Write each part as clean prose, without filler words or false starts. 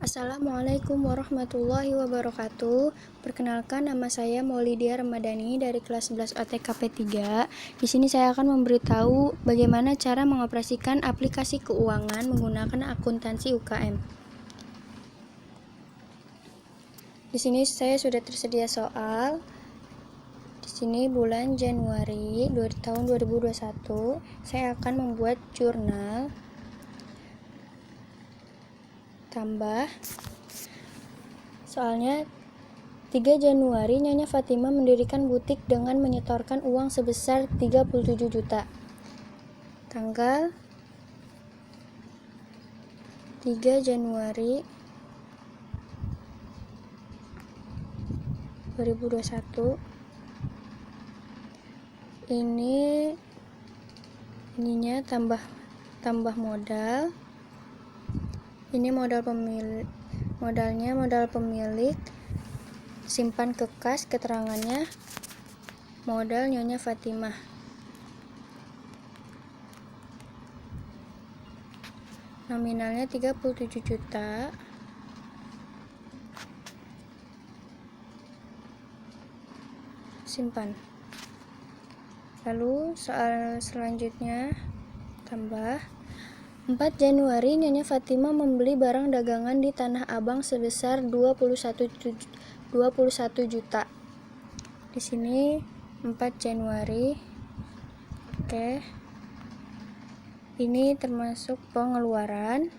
Assalamualaikum warahmatullahi wabarakatuh. Perkenalkan, nama saya Maulidia Ramadhani dari kelas 11 OTKP 3. Di sini saya akan memberitahu bagaimana cara mengoperasikan aplikasi keuangan menggunakan akuntansi UKM. Di sini saya sudah tersedia soal. Di sini bulan Januari tahun 2021, saya akan membuat jurnal tambah. Soalnya 3 Januari Nyonya Fatimah mendirikan butik dengan menyetorkan uang sebesar 37 juta. Tanggal 3 Januari 2021 ininya tambah modal. Ini modal pemilik, simpan ke kas, keterangannya modal Nyonya Fatimah. Nominalnya 37 juta. Simpan. Lalu soal selanjutnya tambah 4 Januari Nyonya Fatimah membeli barang dagangan di Tanah Abang sebesar 21 juta. Di sini 4 Januari. Oke. Ini termasuk pengeluaran.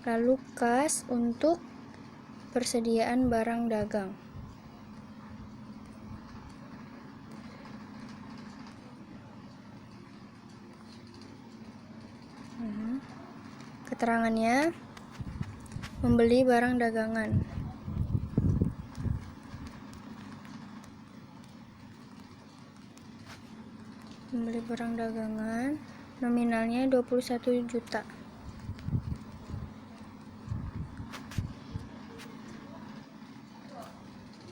Lalu kas untuk persediaan barang dagang. Keterangannya membeli barang dagangan. Membeli barang dagangan, nominalnya 21 juta.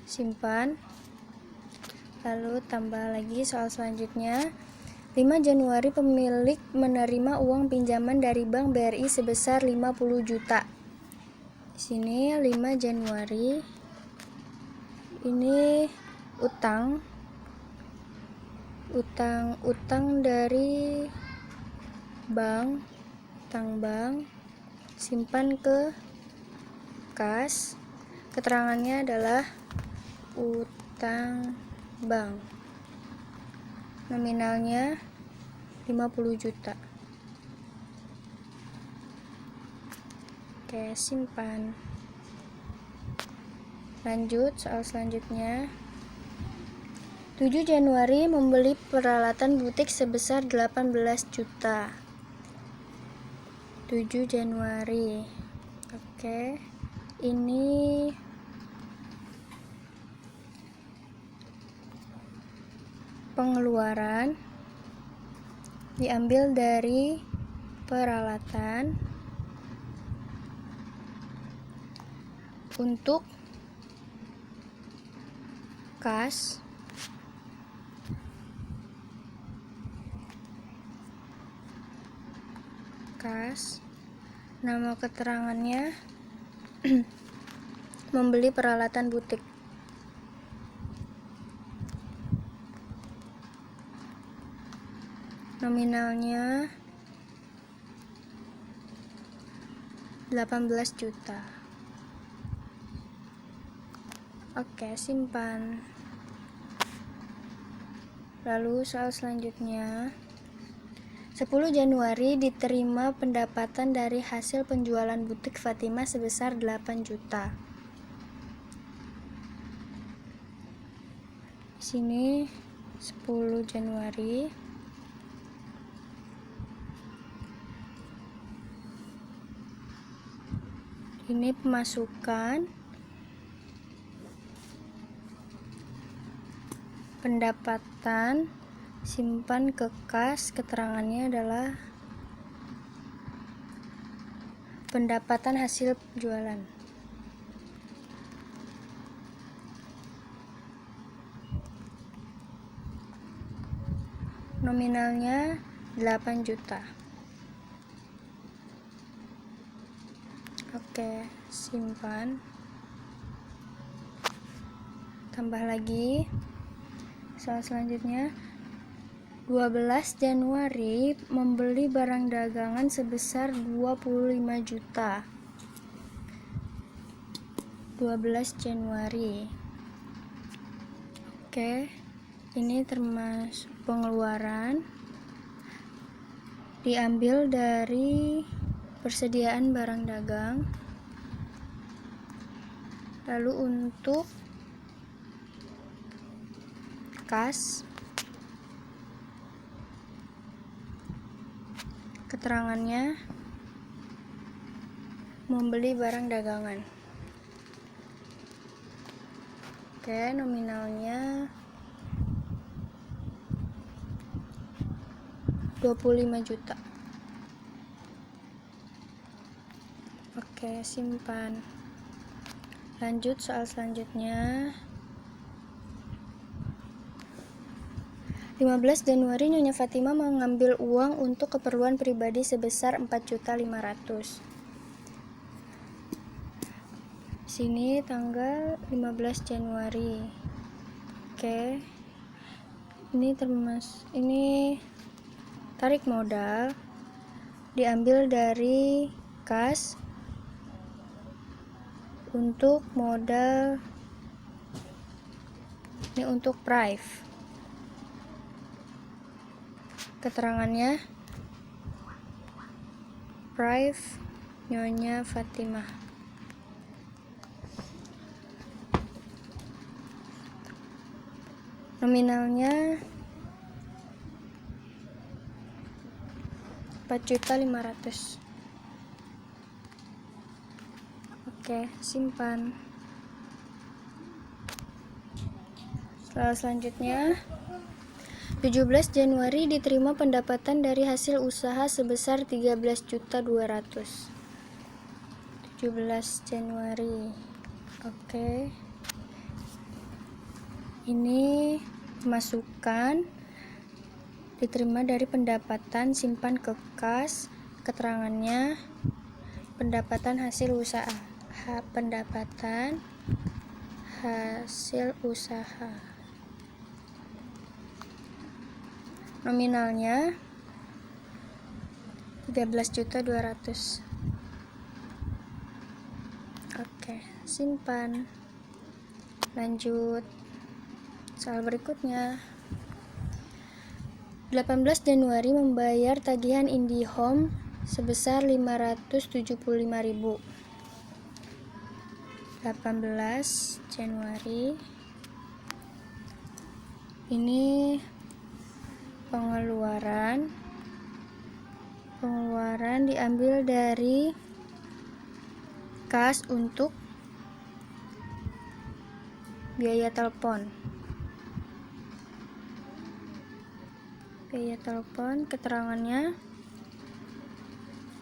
Simpan. Lalu tambah lagi soal selanjutnya. 5 Januari pemilik menerima uang pinjaman dari Bank BRI sebesar 50 juta. Di sini 5 Januari. Ini utang dari bank, simpan ke kas. Keterangannya adalah utang bank. Nominalnya 50 juta. Oke, simpan. Lanjut soal selanjutnya. 7 Januari membeli peralatan butik sebesar 18 juta. 7 Januari. Oke. Ini pengeluaran diambil dari peralatan untuk kas nama keterangannya membeli peralatan butik. Nominalnya 18 juta. Oke, simpan. Lalu soal selanjutnya. 10 Januari diterima pendapatan dari hasil penjualan butik Fatimah sebesar 8 juta. Di sini 10 Januari. Ini pemasukan, pendapatan, simpan ke kas, keterangannya adalah pendapatan hasil jualan. Nominalnya 8 juta. Oke. simpan. Tambah lagi soal selanjutnya. 12 Januari membeli barang dagangan sebesar 25 juta. 12 Januari. Oke, ini termasuk pengeluaran. Diambil dari persediaan barang dagang. Lalu untuk kas, keterangannya membeli barang dagangan. Oke, nominalnya 25 juta. Oke, simpan. Lanjut soal selanjutnya. 15 Januari Nyonya Fatimah mengambil uang untuk keperluan pribadi sebesar 4.500.000. Sini tanggal 15 Januari. Oke. Ini tarik modal diambil dari kas untuk modal. Ini untuk prive. Keterangannya prive Nyonya Fatimah. Nominalnya 4.500.000. Oke, simpan. Selanjutnya 17 Januari diterima pendapatan dari hasil usaha sebesar 13.200.000. 17 Januari. Oke. Ini masukan diterima dari pendapatan, simpan ke kas. Keterangannya pendapatan hasil usaha. Pendapatan hasil usaha. Nominalnya 13.200.000. Oke, simpan. Lanjut soal berikutnya. 18 Januari membayar tagihan IndiHome sebesar 575.000. 18 Januari. Ini pengeluaran diambil dari kas untuk biaya telepon. Keterangannya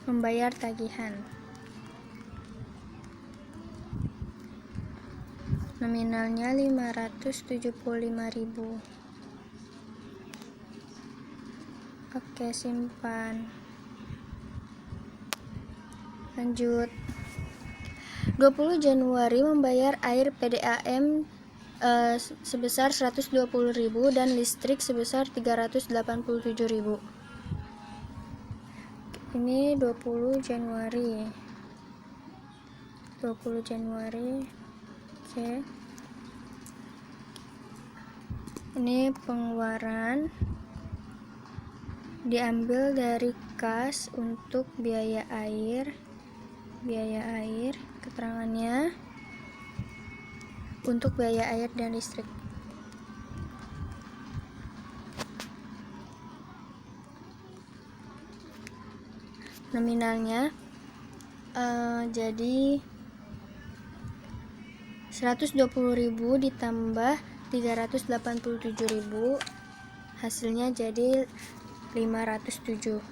membayar tagihan. Nominalnya 575.000. Oke, simpan. Lanjut. 20 Januari membayar air PDAM sebesar 120.000 dan listrik sebesar 387.000. Ini 20 Januari. Oke. Ini pengeluaran diambil dari kas untuk biaya air. Keterangannya untuk biaya air dan listrik. Nominalnya jadi 120.000 ditambah 387.000, hasilnya jadi 507.000.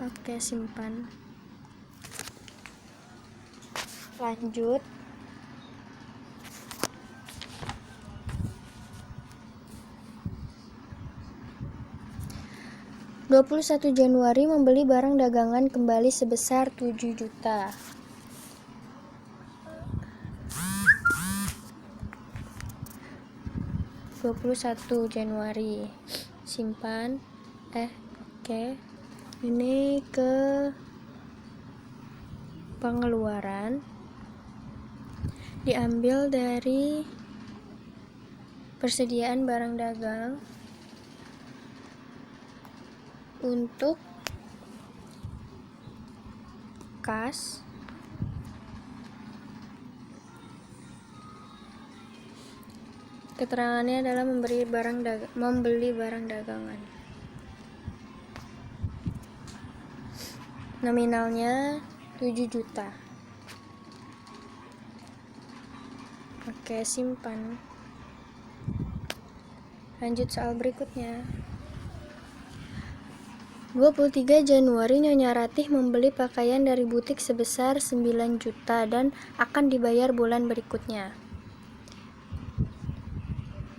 Oke, simpan. Lanjut. 21 Januari membeli barang dagangan kembali sebesar 7 juta. 21 Januari simpan oke. Ini ke pengeluaran, diambil dari persediaan barang dagang untuk kas keterangannya adalah membeli barang dagangan. Nominalnya 7 juta. Oke, simpan. Lanjut soal berikutnya. 23 Januari Nyonya Ratih membeli pakaian dari butik sebesar 9 juta dan akan dibayar bulan berikutnya.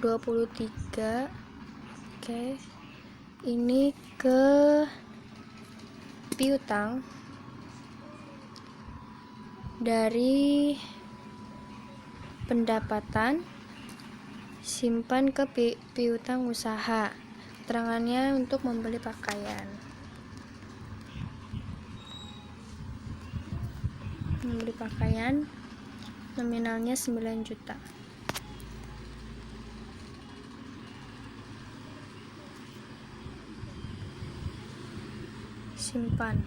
23. Oke. Ini ke piutang dari pendapatan, simpan ke piutang usaha. Keterangannya untuk membeli pakaian. Membeli pakaian, nominalnya 9 juta. Simpan.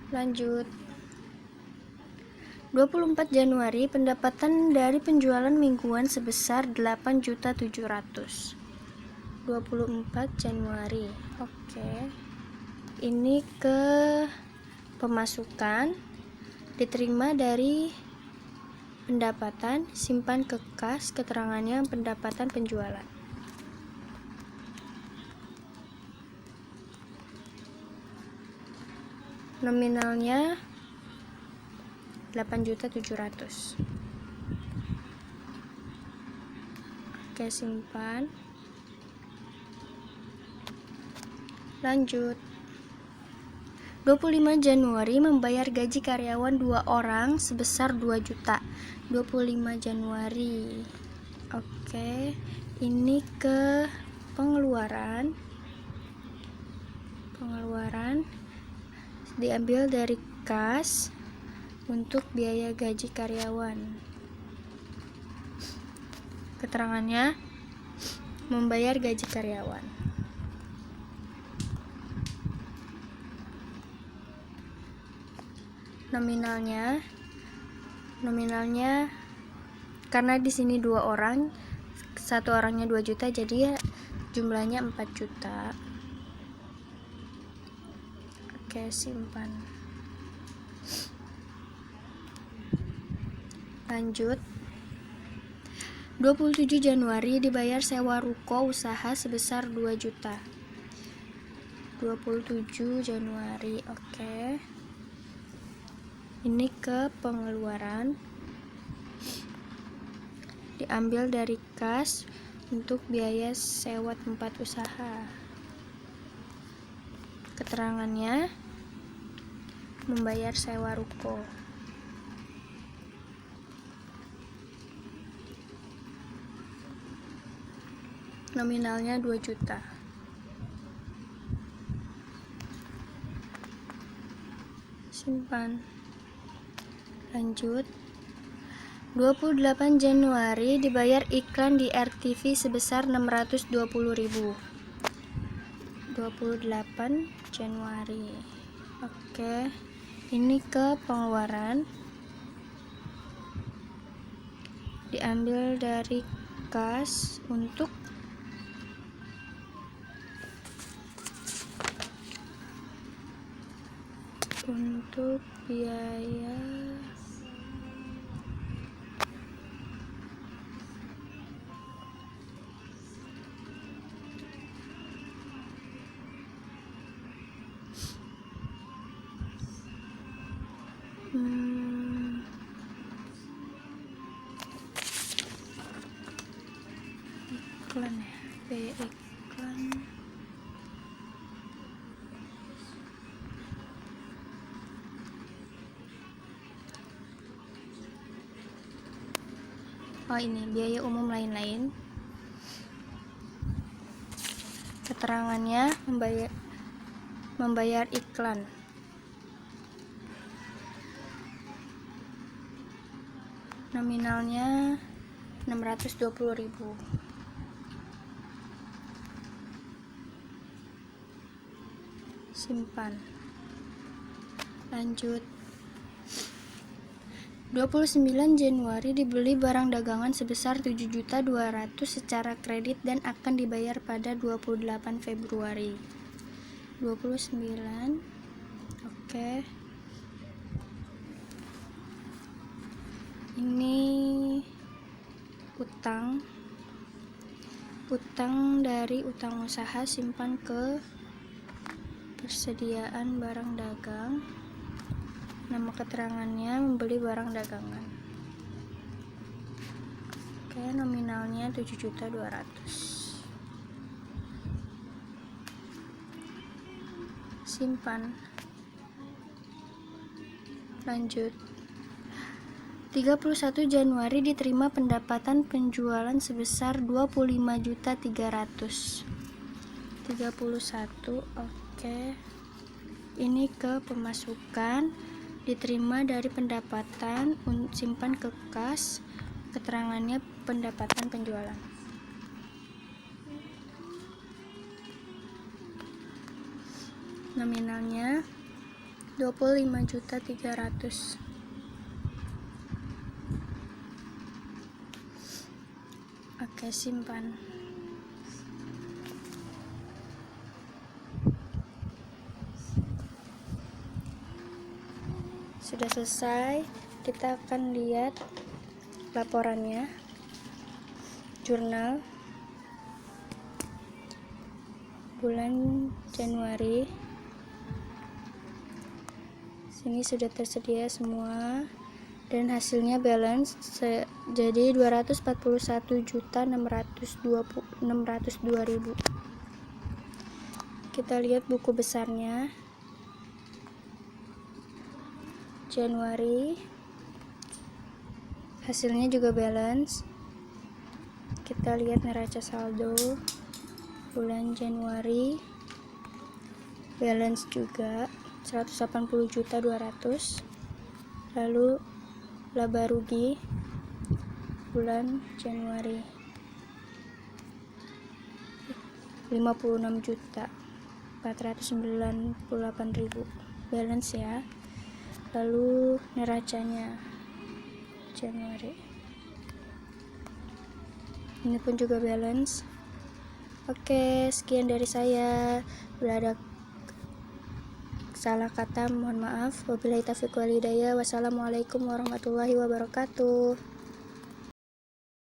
Lanjut. 24 Januari pendapatan dari penjualan mingguan sebesar 8.700.000. 24 Januari. Oke. Ini ke pemasukan, diterima dari pendapatan, simpan ke kas, keterangannya pendapatan penjualan. Nominalnya 8.700.000. Oke, simpan. Lanjut. 25 Januari membayar gaji karyawan 2 orang sebesar 2 juta. 25 Januari. Oke, ini ke pengeluaran. Diambil dari kas untuk biaya gaji karyawan. Keterangannya membayar gaji karyawan. Nominalnya karena di sini 2 orang, satu orangnya 2 juta, jadi jumlahnya 4 juta. Oke, simpan. Lanjut. 27 Januari dibayar sewa ruko usaha sebesar 2 juta. 27 Januari. Oke. Ini ke pengeluaran, diambil dari kas untuk biaya sewa tempat usaha. Keterangannya membayar sewa ruko. Nominalnya 2 juta. Simpan. Lanjut. 28 Januari dibayar iklan di RTV sebesar 620.000. 28 Januari. Oke. Ini ke pengeluaran, diambil dari kas untuk biaya iklan ya, biaya iklan. Oh, ini biaya umum lain-lain. Keterangannya membayar iklan. Nominalnya 620.000. Simpan. Lanjut. 29 Januari dibeli barang dagangan sebesar 7.200.000 secara kredit dan akan dibayar pada 28 Februari. 29. Oke. Ini utang dari utang usaha, simpan ke persediaan barang dagang. Nama keterangannya membeli barang dagangan. Oke, nominalnya 7.200.000. Simpan. Lanjut. 31 Januari diterima pendapatan penjualan sebesar 25.300.000. 31. Oke. Ini ke pemasukan, diterima dari pendapatan, simpan ke kas. Keterangannya pendapatan penjualan. Nominalnya 25.300.000. Oke, simpan. Sudah selesai, kita akan lihat laporannya. Jurnal bulan Januari. Sini sudah tersedia semua dan hasilnya balance jadi 241.602.000. Kita lihat buku besarnya. Januari, hasilnya juga balance. Kita lihat neraca saldo bulan Januari, balance juga 180.200.000. Lalu laba rugi bulan Januari 56.498.000, balance ya. Lalu neracanya Januari, ini pun juga balance. Oke, sekian dari saya. Bila ada salah kata mohon maaf. Wabillahi taufiq wal hidayah. Wassalamualaikum warahmatullahi wabarakatuh.